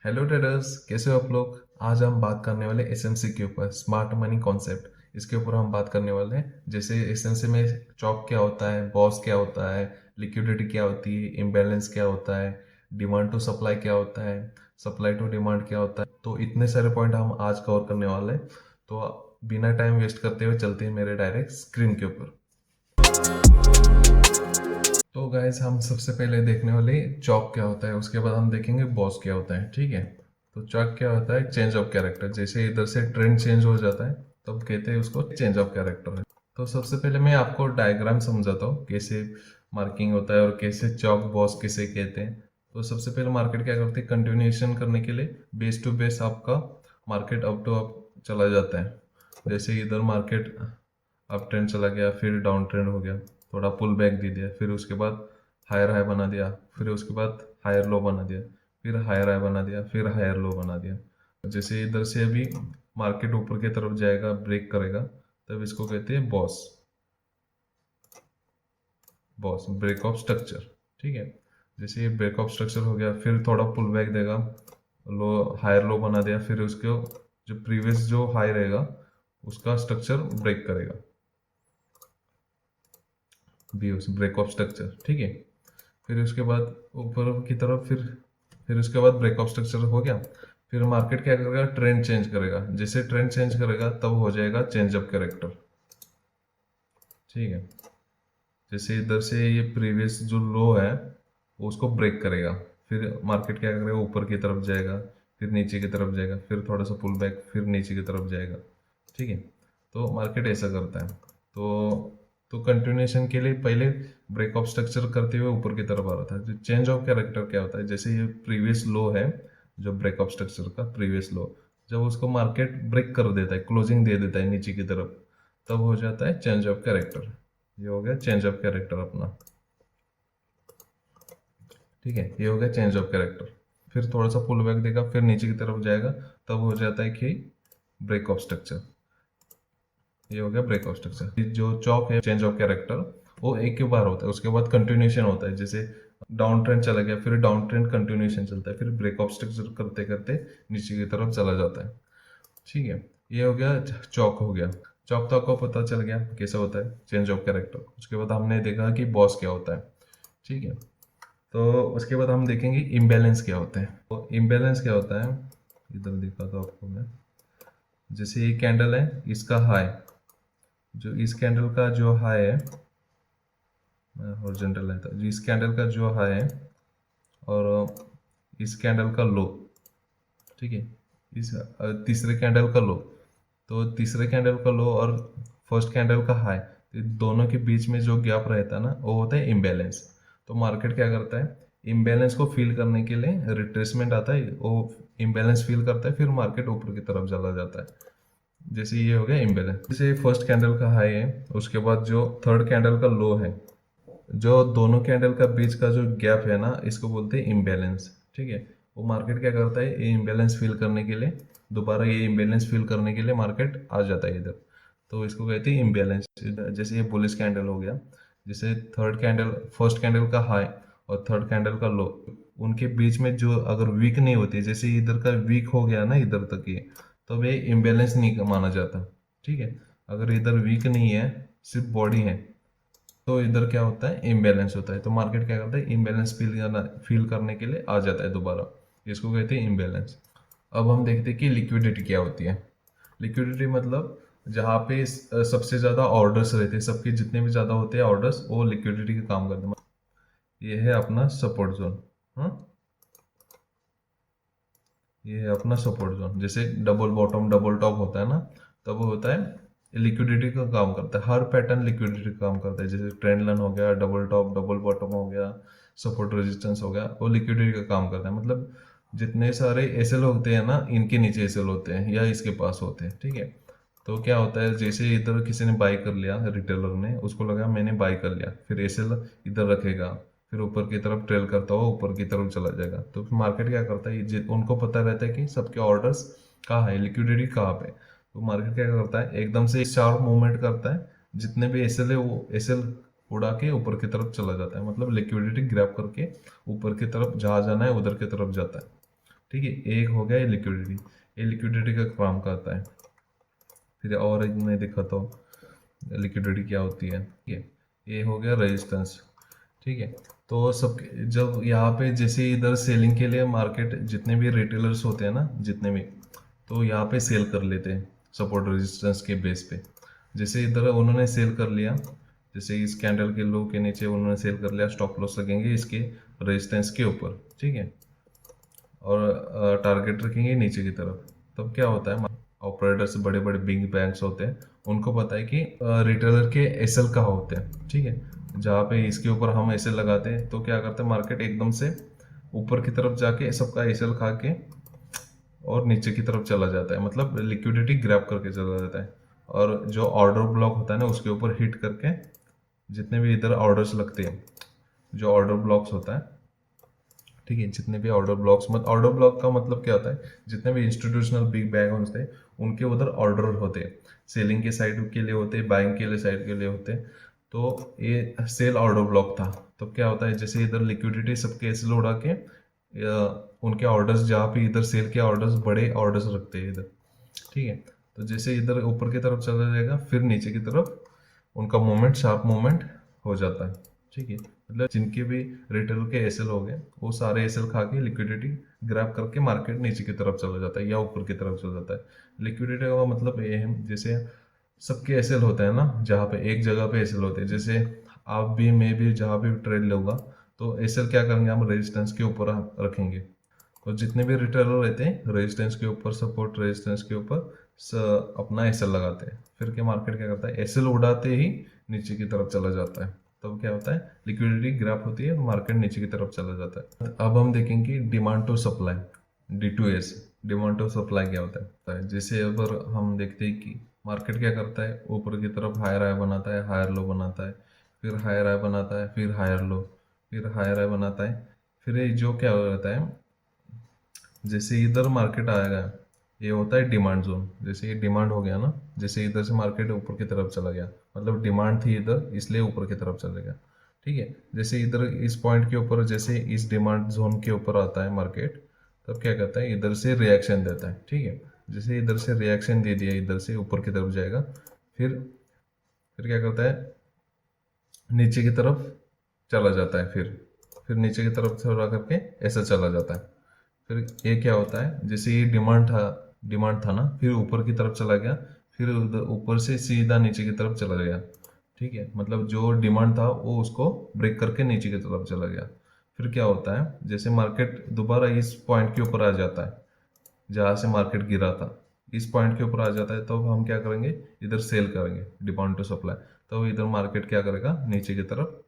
Hello traders, कैसे हो आप लोग। आज हम बात करने वाले एसएमसी के ऊपर, स्मार्ट मनी कॉन्सेप्ट। इसके ऊपर हम बात करने वाले हैं। जैसे एसएमसी में चौक क्या होता है, बॉस क्या होता है, लिक्विडिटी क्या होती है, इम्बैलेंस क्या होता है, डिमांड टू सप्लाई क्या होता है, सप्लाई टू डिमांड क्या होता है। तो इतने सारे पॉइंट हम आज कवर करने वाले हैं। तो बिना टाइम वेस्ट करते हुए चलते हैं मेरे डायरेक्ट स्क्रीन के ऊपर। तो गाइस, हम सबसे पहले देखने वाले चॉक क्या होता है, उसके बाद हम देखेंगे बॉस क्या होता है। ठीक है। तो चॉक क्या होता है, चेंज ऑफ कैरेक्टर। जैसे इधर से ट्रेंड चेंज हो जाता है तब कहते हैं उसको चेंज ऑफ कैरेक्टर है। तो सबसे पहले मैं आपको डायग्राम समझाता हूँ कैसे मार्किंग होता है और कैसे चॉक बॉस किसे कहते हैं। तो सबसे पहले मार्केट क्या करती है, कंटिन्यूएशन करने के लिए बेस टू बेस आपका मार्केट अप टू अप चला जाता है। जैसे इधर मार्केट अप ट्रेंड चला गया, फिर डाउन ट्रेंड हो गया, थोड़ा पुल बैक दे दिया, फिर उसके बाद हायर हाई बना दिया, फिर उसके बाद हायर लो बना दिया, फिर हायर हाई बना दिया, फिर हायर लो बना दिया। जैसे इधर से अभी मार्केट ऊपर की तरफ जाएगा, ब्रेक करेगा, तब इसको कहते हैं BOS. BOS break of structure. ठीक है। जैसे ये ब्रेक ऑफ स्ट्रक्चर हो गया, फिर थोड़ा पुल बैक देगा, लो हायर लो बना दिया, फिर उसको जो प्रीवियस जो हाई रहेगा उसका स्ट्रक्चर ब्रेक करेगा, बीओस ब्रेक ऑफ स्ट्रक्चर। ठीक है। फिर उसके बाद ऊपर की तरफ, फिर उसके बाद ब्रेक ऑफ स्ट्रक्चर हो गया। फिर मार्केट क्या करेगा, ट्रेंड चेंज करेगा। जैसे ट्रेंड चेंज करेगा तब हो जाएगा चेंज ऑफ कैरेक्टर। ठीक है। जैसे इधर से ये प्रीवियस जो लो है उसको ब्रेक करेगा, फिर मार्केट क्या करेगा, ऊपर की तरफ जाएगा, फिर नीचे की तरफ जाएगा, फिर थोड़ा सा पुल बैक, फिर नीचे की तरफ जाएगा। ठीक है। तो मार्केट ऐसा करता है। तो कंटिन्यूएशन के लिए पहले ब्रेक ऑफ स्ट्रक्चर करते हुए ऊपर की तरफ आ रहा था। जो चेंज ऑफ कैरेक्टर क्या होता है, जैसे ये प्रीवियस लो है, जो ब्रेक ऑफ स्ट्रक्चर का प्रीवियस लो, जब उसको मार्केट ब्रेक कर देता है, क्लोजिंग दे देता है नीचे की तरफ, तब हो जाता है चेंज ऑफ कैरेक्टर। ये हो गया चेंज ऑफ कैरेक्टर अपना। ठीक है, ये हो गया चेंज ऑफ कैरेक्टर। फिर थोड़ा सा पुल बैक देगा, फिर नीचे की तरफ जाएगा, तब हो जाता है कि ब्रेक ऑफ स्ट्रक्चर। ये हो गया ब्रेक ऑफ स्ट्रक्चर। जो चॉक है, चेंज ऑफ कैरेक्टर, वो एक ही बार होता है, उसके बाद कंटिन्यूएशन होता है। जैसे डाउन ट्रेंड चला गया, फिर डाउन ट्रेंड कंटिन्यूएशन चलता है, फिर ब्रेक ऑफ स्ट्रक्चर करते करते नीचे की तरफ चला जाता है। ठीक है। ये हो गया चौक हो गया। चौक तो आपको पता चल गया कैसे होता है, चेंज ऑफ कैरेक्टर। उसके बाद हमने देखा कि बॉस क्या होता है। ठीक है। तो उसके बाद हम देखेंगे इम्बैलेंस क्या होता है। तो इम्बैलेंस क्या होता है, इधर दिखा था आपको मैं। जैसे ये कैंडल है, इसका हाई, जो इस कैंडल का जो हाई है, हॉरिजॉन्टल है, तो इस कैंडल का जो हाई है और इस कैंडल का लो। ठीक है। इस तीसरे कैंडल का लो, तो तीसरे कैंडल का लो और फर्स्ट कैंडल का हाई, तो दोनों के बीच में जो गैप रहता है ना, वो होता है इम्बैलेंस। तो मार्केट क्या करता है, इम्बैलेंस को फील करने के लिए रिट्रेसमेंट आता है, वो इम्बैलेंस फील करता है, फिर मार्केट ऊपर की तरफ चला जाता है। जैसे ये हो गया इम्बैलेंस। जैसे फर्स्ट कैंडल का हाई है, उसके बाद जो थर्ड कैंडल का लो है, जो दोनों कैंडल का बीच का जो गैप है ना, इसको बोलते हैं इम्बैलेंस। ठीक है। वो मार्केट क्या करता है, ये इम्बैलेंस फील करने के लिए, दोबारा ये इम्बैलेंस फील करने के लिए मार्केट आ जाता है इधर, तो इसको कहते हैं इम्बैलेंस। जैसे ये बुलिश कैंडल हो गया, जैसे थर्ड कैंडल, फर्स्ट कैंडल का हाई और थर्ड कैंडल का लो, उनके बीच में जो अगर वीक नहीं होती, जैसे इधर का वीक हो गया ना इधर तक ये, तो ये इम्बैलेंस नहीं माना जाता। ठीक है। अगर इधर वीक नहीं है, सिर्फ बॉडी है, तो इधर क्या होता है, इम्बैलेंस होता है। तो मार्केट क्या करता है, इम्बैलेंस फील करने के लिए आ जाता है दोबारा, इसको कहते हैं इम्बैलेंस। अब हम देखते हैं कि लिक्विडिटी क्या होती है। लिक्विडिटी मतलब जहाँ पे सबसे ज्यादा ऑर्डर्स रहते हैं, सबके जितने भी ज्यादा होते हैं ऑर्डर्स, वो लिक्विडिटी का काम करते हैं। ये है अपना सपोर्ट जोन। हाँ, ये है अपना सपोर्ट जोन। जैसे डबल बॉटम डबल टॉप होता है ना, तब वो होता है लिक्विडिटी का काम करता है। हर पैटर्न लिक्विडिटी का काम करता है। जैसे ट्रेंड लाइन हो गया, डबल टॉप डबल बॉटम हो गया, सपोर्ट रेजिस्टेंस हो गया, वो लिक्विडिटी का काम करता है। मतलब जितने सारे एसएल होते हैं ना, इनके नीचे एसएल होते हैं या इसके पास होते हैं। ठीक है। तो क्या होता है, जैसे इधर किसी ने बाई कर लिया, रिटेलर ने, उसको लगा मैंने बाई कर लिया, फिर एसएल इधर रखेगा, फिर ऊपर की तरफ ट्रेल करता हुआ ऊपर की तरफ चला जाएगा। तो मार्केट क्या करता है, उनको पता रहता है कि सबके ऑर्डर्स कहाँ है, लिक्विडिटी कहाँ पे। तो मार्केट क्या करता है, एकदम से शार्प मूवमेंट करता है, जितने भी एसएल है वो एसएल उड़ा के ऊपर की तरफ चला जाता है। मतलब लिक्विडिटी ग्रैब करके ऊपर की तरफ जहाँ जाना है उधर की तरफ जाता है। ठीक है, एक हो गया लिक्विडिटी, ये लिक्विडिटी का काम करता है। फिर और एक मैं दिखाता हूँ लिक्विडिटी क्या होती है। ठीक है, ये हो गया रेजिस्टेंस। ठीक है, तो सब जब यहाँ पे जैसे इधर सेलिंग के लिए मार्केट जितने भी रिटेलर्स होते हैं ना, जितने भी, तो यहाँ पे सेल कर लेते हैं सपोर्ट रेजिस्टेंस के बेस पे। जैसे इधर उन्होंने सेल कर लिया, जैसे इस कैंडल के लो के नीचे उन्होंने सेल कर लिया, स्टॉप लॉस लगेंगे इसके रेजिस्टेंस के ऊपर। ठीक है, और टारगेट रखेंगे नीचे की तरफ। तब क्या होता है, ऑपरेटर्स बड़े बड़े बिग बैंक्स होते हैं, उनको पता है कि रिटेलर के एसएल कहाँ होते हैं। ठीक है, जहाँ पे इसके ऊपर हम एसएल लगाते हैं तो क्या करते हैं, मार्केट एकदम से ऊपर की तरफ जाके सबका एसएल खा के और नीचे की तरफ चला जाता है, मतलब लिक्विडिटी ग्रैब करके चला जाता है। और जो ऑर्डर ब्लॉक होता है ना, उसके ऊपर हिट करके जितने भी इधर ऑर्डर्स लगते हैं, जो ऑर्डर ब्लॉक्स होता है, ठीक है, जितने भी ऑर्डर ब्लॉक्स, मत ऑर्डर ब्लॉक का मतलब क्या होता है, जितने भी इंस्टीट्यूशनल बिग बैंक होते हैं उनके उधर ऑर्डर होते हैं, सेलिंग के साइड के लिए होते हैं, बाइंग के लिए साइड के लिए होते हैं। तो ये सेल ऑर्डर ब्लॉक था। तो क्या होता है, जैसे इधर लिक्विडिटी सबके ऐसे उड़ा के उनके ऑर्डर्स, जहाँ पे इधर सेल के ऑर्डर्स बड़े ऑर्डर्स रखते हैं इधर। ठीक है, तो जैसे इधर ऊपर की तरफ चला जाएगा, फिर नीचे की तरफ उनका मूवमेंट, शार्प मूवमेंट हो जाता है। ठीक है, मतलब जिनके भी रिटेल के एसएल हो गए, वो सारे एसएल खा के लिक्विडिटी ग्रैब करके मार्केट नीचे की तरफ चला जाता है या ऊपर की तरफ चला जाता है। लिक्विडिटी का मतलब ये है, जैसे सबके एसएल होते हैं ना, जहाँ पे एक जगह पे एसएल होते हैं, जैसे आप भी, मैं भी, जहाँ भी ट्रेड लूंगा तो एसएल क्या करेंगे, हम रेजिस्टेंस के ऊपर रखेंगे। तो जितने भी रिटेलर रहते हैं रेजिस्टेंस के ऊपर, सपोर्ट रेजिस्टेंस के ऊपर अपना एसएल लगाते हैं। फिर के मार्केट क्या करता है, एसएल उड़ाते ही नीचे की तरफ चला जाता है। तब क्या होता है, लिक्विडिटी ग्रैप होती है, मार्केट नीचे की तरफ चला जाता है। अब हम देखेंगे demand to supply, D2S। Demand to supply क्या होता है, जैसे अगर हम देखते हैं कि मार्केट क्या करता है, ऊपर की तरफ हायर हाई बनाता है, हायर लो बनाता है, फिर हायर हाई बनाता है, फिर हायर लो, फिर हायर हाई बनाता है। फिर ये जो क्या होता है, जैसे इधर मार्केट आएगा, ये होता है डिमांड जोन। जैसे ये डिमांड हो गया ना, जैसे इधर से मार्केट ऊपर की तरफ चला गया, मतलब डिमांड थी इधर, इसलिए ऊपर की तरफ चलेगा। ठीक है, जैसे इधर इस पॉइंट के ऊपर, जैसे इस डिमांड जोन के ऊपर आता है मार्केट, तब क्या करता है, इधर से रिएक्शन देता है। ठीक है, जैसे इधर से रिएक्शन दे दिया, इधर से ऊपर की तरफ जाएगा, फिर क्या करता है, नीचे की तरफ चला जाता है, फिर नीचे की तरफ थोड़ा करके ऐसा चला जाता है। फिर ये क्या होता है, जैसे ये डिमांड था ना, फिर ऊपर की तरफ चला गया, फिर उधर ऊपर से सीधा नीचे की तरफ चला गया। ठीक है, मतलब जो डिमांड था वो उसको ब्रेक करके नीचे की तरफ चला गया। फिर क्या होता है, जैसे मार्केट दोबारा इस पॉइंट के ऊपर आ जाता है, जहाँ से मार्केट गिरा था, इस पॉइंट के ऊपर आ जाता है, तो हम क्या करेंगे, इधर सेल करेंगे, डिमांड टू सप्लाई। तो इधर मार्केट क्या करेगा, नीचे की तरफ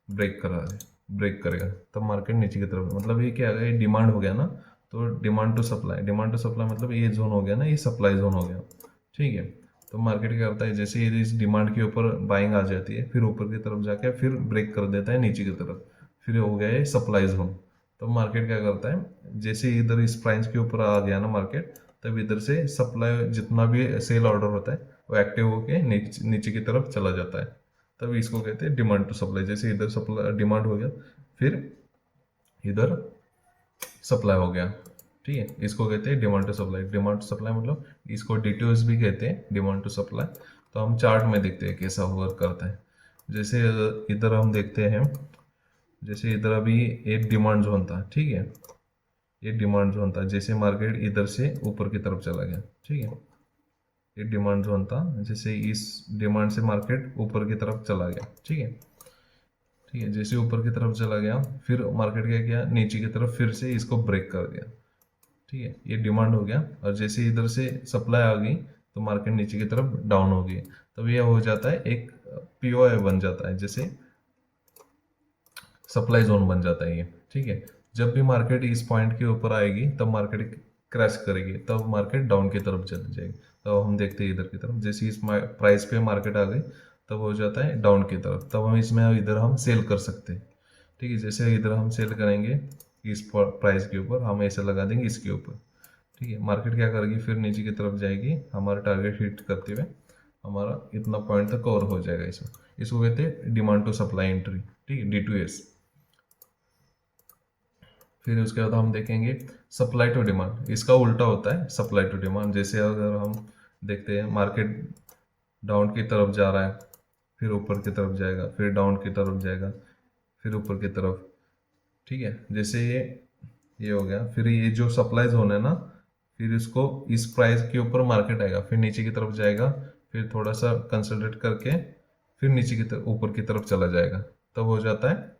ब्रेक करा ब्रेक करेगा, तब मार्केट नीचे की तरफ, मतलब ये क्या है, ये डिमांड हो गया ना। तो demand to supply, demand to supply मतलब ये जोन हो गया ना, ये सप्लाई जोन हो गया। ठीक है, तो मार्केट क्या करता है, जैसे ये इस डिमांड के ऊपर बाइंग आ जाती है, फिर ऊपर की तरफ जाके फिर ब्रेक कर देता है नीचे की तरफ, फिर हो गया ये सप्लाई जोन। तो मार्केट क्या करता है, जैसे इधर इस प्राइस के ऊपर आ गया ना मार्केट, तब इधर से सप्लाई जितना भी सेल ऑर्डर होता है वो एक्टिव होके नीचे की तरफ चला जाता है। तब इसको कहते हैं डिमांड टू सप्लाई। जैसे इधर सप्लाई डिमांड हो गया, फिर इधर सप्लाई हो गया। ठीक है, इसको कहते हैं demand to supply. Demand to supply मतलब इसको DTOS भी कहते हैं, डिमांड टू सप्लाई। तो हम चार्ट में देखते हैं कैसा वर्क करता है। जैसे इधर हम देखते हैं, जैसे इधर अभी एक डिमांड जोन था। ठीक है, ये डिमांड जोन था, जैसे मार्केट इधर से ऊपर की तरफ चला गया। ठीक है, ये डिमांड जोन था, जैसे इस डिमांड से मार्केट ऊपर की तरफ चला गया। ठीक है, ठीक है, जैसे ऊपर की तरफ चला गया, फिर मार्केट क्या किया, नीचे की तरफ फिर से इसको ब्रेक कर दिया। ठीक है, ये डिमांड हो गया, और जैसे इधर से सप्लाई आ गई तो मार्केट नीचे की तरफ डाउन हो गई। तब यह हो जाता है एक POI बन जाता है, जैसे सप्लाई जोन बन जाता है ये। ठीक है, जब भी मार्केट इस पॉइंट के ऊपर आएगी तब मार्केट क्रैश करेगी, तब मार्केट डाउन की तरफ चली जाएगी। तब हम देखते हैं इधर की तरफ, जैसे इस प्राइस पे मार्केट आ गई तब हो जाता है डाउन की तरफ, तब हम इसमें इधर हम सेल कर सकते हैं। ठीक है, जैसे इधर हम सेल करेंगे इस प्राइस के ऊपर, हम ऐसे लगा देंगे इसके ऊपर। ठीक है, मार्केट क्या करेगी, फिर नीचे की तरफ जाएगी, हमारा टारगेट हिट करते हुए हमारा इतना पॉइंट तक कवर हो जाएगा। इसको कहते हैं डिमांड टू सप्लाई एंट्री। ठीक है, D2S। फिर उसके बाद हम देखेंगे सप्लाई टू डिमांड। इसका उल्टा होता है सप्लाई टू डिमांड। जैसे अगर हम देखते हैं मार्केट डाउन की तरफ जा रहा है, फिर ऊपर की तरफ जाएगा, फिर डाउन की तरफ जाएगा, फिर ऊपर की तरफ, ठीक है। जैसे ये हो गया, फिर ये जो सप्लाई जोन है ना, फिर इसको इस प्राइस के ऊपर मार्केट आएगा, फिर नीचे की तरफ जाएगा, फिर थोड़ा सा कंसोलिडेट करके फिर नीचे की तरफ ऊपर की तरफ चला जाएगा, तब हो जाता है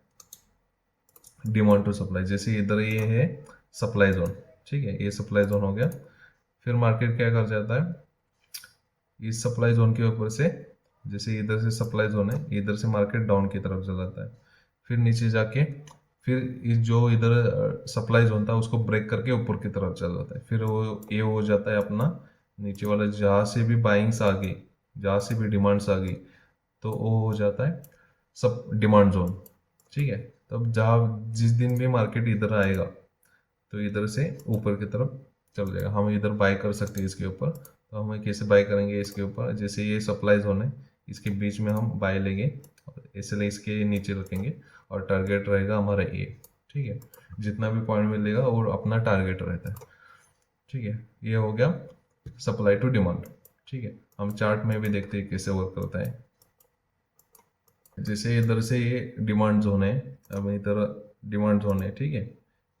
डिमांड टू सप्लाई। जैसे इधर ये है सप्लाई जोन, ठीक है, ये सप्लाई जोन हो गया। फिर मार्केट क्या कर जाता है, इस सप्लाई जोन के ऊपर से, जैसे इधर से सप्लाई जोन है, इधर से मार्केट डाउन की तरफ चला जाता है, फिर नीचे जाके फिर इस जो इधर सप्लाई जोन था उसको ब्रेक करके ऊपर की तरफ चला जाता है। फिर वो ये हो जाता है अपना नीचे वाला, जहाँ से भी बाइंग्स आ गई, जहाँ से भी डिमांड्स आ गई, तो वो हो जाता है सब डिमांड जोन, ठीक है। तब जहाँ जिस दिन भी मार्केट इधर आएगा तो इधर से ऊपर की तरफ चल जाएगा। हम इधर बाय कर सकते हैं इसके ऊपर, तो हम कैसे बाय करेंगे इसके ऊपर, जैसे ये सप्लाई जोन है, इसके बीच में हम बाय लेंगे, इसलिए इसके नीचे रखेंगे और टारगेट रहेगा हमारा ए, ठीक है। जितना भी पॉइंट मिलेगा वो अपना टारगेट रहता है, ठीक है। ये हो गया सप्लाई टू डिमांड, ठीक है। हम चार्ट में भी देखते हैं कैसे वर्क करता है। जैसे इधर से ये डिमांड जोन है, अब इधर डिमांड जोन है, ठीक है।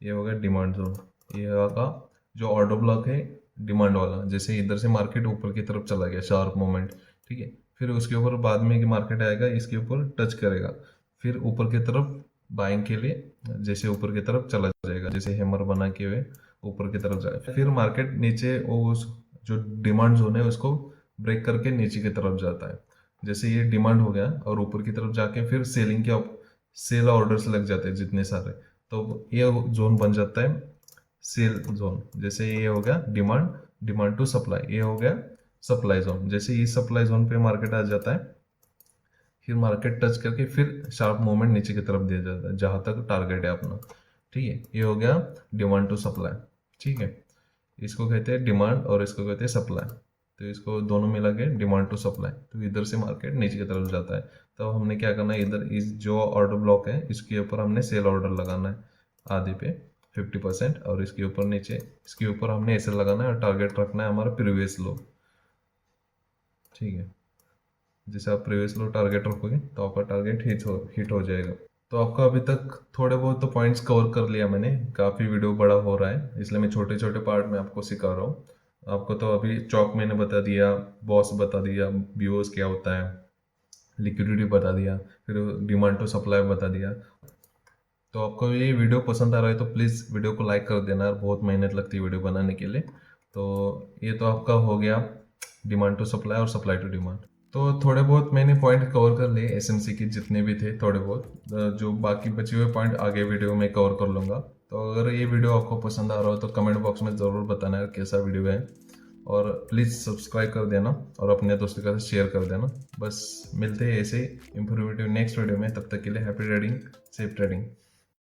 ये हो गया डिमांड जोन, ये होगा जो ऑर्डर ब्लॉक है डिमांड वाला। जैसे इधर से मार्केट ऊपर की तरफ चला गया, शार्प मूवमेंट, ठीक है। फिर उसके ऊपर बाद में मार्केट आएगा, इसके ऊपर टच करेगा, फिर ऊपर की तरफ बाइंग के लिए जैसे ऊपर की तरफ चला जाएगा, जैसे हैमर बना के हुए ऊपर की तरफ जाए। फिर मार्केट नीचे उस जो डिमांड जोन है उसको ब्रेक करके नीचे की तरफ जाता है। जैसे ये डिमांड हो गया और ऊपर की तरफ जाके फिर सेलिंग के सेल ऑर्डर्स लग जाते हैं जितने सारे, तो ये जोन बन जाता है सेल जोन। जैसे ये हो गया डिमांड, डिमांड टू सप्लाई, ये हो गया सप्लाई जोन। जैसे इस सप्लाई जोन पे मार्केट आ जाता है, फिर मार्केट टच करके फिर शार्प मूवमेंट नीचे की तरफ दिया जाता है जहां तक टारगेट है अपना, ठीक है। ये हो गया डिमांड टू सप्लाई, ठीक है। इसको कहते हैं डिमांड और इसको कहते हैं सप्लाई, तो इसको दोनों मिला के डिमांड टू सप्लाई। तो इधर से मार्केट नीचे की तरफ जाता है, तो हमने क्या करना है, इधर इस जो ऑर्डर ब्लॉक है इसके ऊपर हमने सेल ऑर्डर लगाना है आधे पे 50%, और इसके ऊपर नीचे इसके ऊपर हमने ऐसे लगाना है और टारगेट रखना है हमारा प्रीवियस लो, ठीक है। जैसे आप प्रीवियस लो टारगेट रखोगे तो आपका टारगेट हिट हो जाएगा। तो आपका अभी तक थोड़े बहुत तो पॉइंट्स कवर कर लिया मैंने, काफ़ी वीडियो बड़ा हो रहा है इसलिए मैं छोटे छोटे पार्ट में आपको सिखा रहा हूँ। आपको तो अभी चौक मैंने बता दिया, बॉस बता दिया, बीओस क्या होता है, लिक्विडिटी बता दिया, फिर डिमांड टू सप्लाई बता दिया। तो आपको ये वीडियो पसंद आ रहा है तो प्लीज़ वीडियो को लाइक कर देना, बहुत मेहनत लगती है वीडियो बनाने के लिए। तो ये तो आपका हो गया डिमांड टू सप्लाई और सप्लाई टू डिमांड। तो थोड़े बहुत मैंने पॉइंट कवर कर लिए एसएमसी के जितने भी थे थोड़े बहुत, जो बाकी बचे हुए पॉइंट आगे वीडियो में कवर कर लूँगा। तो अगर ये वीडियो आपको पसंद आ रहा हो तो कमेंट बॉक्स में ज़रूर बताना कैसा वीडियो है, और प्लीज़ सब्सक्राइब कर देना और अपने दोस्तों के साथ शेयर कर देना। बस मिलते हैं ऐसे इंफॉर्मेटिव नेक्स्ट वीडियो में, तब तक के लिए हैप्पी ट्रेडिंग, सेफ ट्रेडिंग।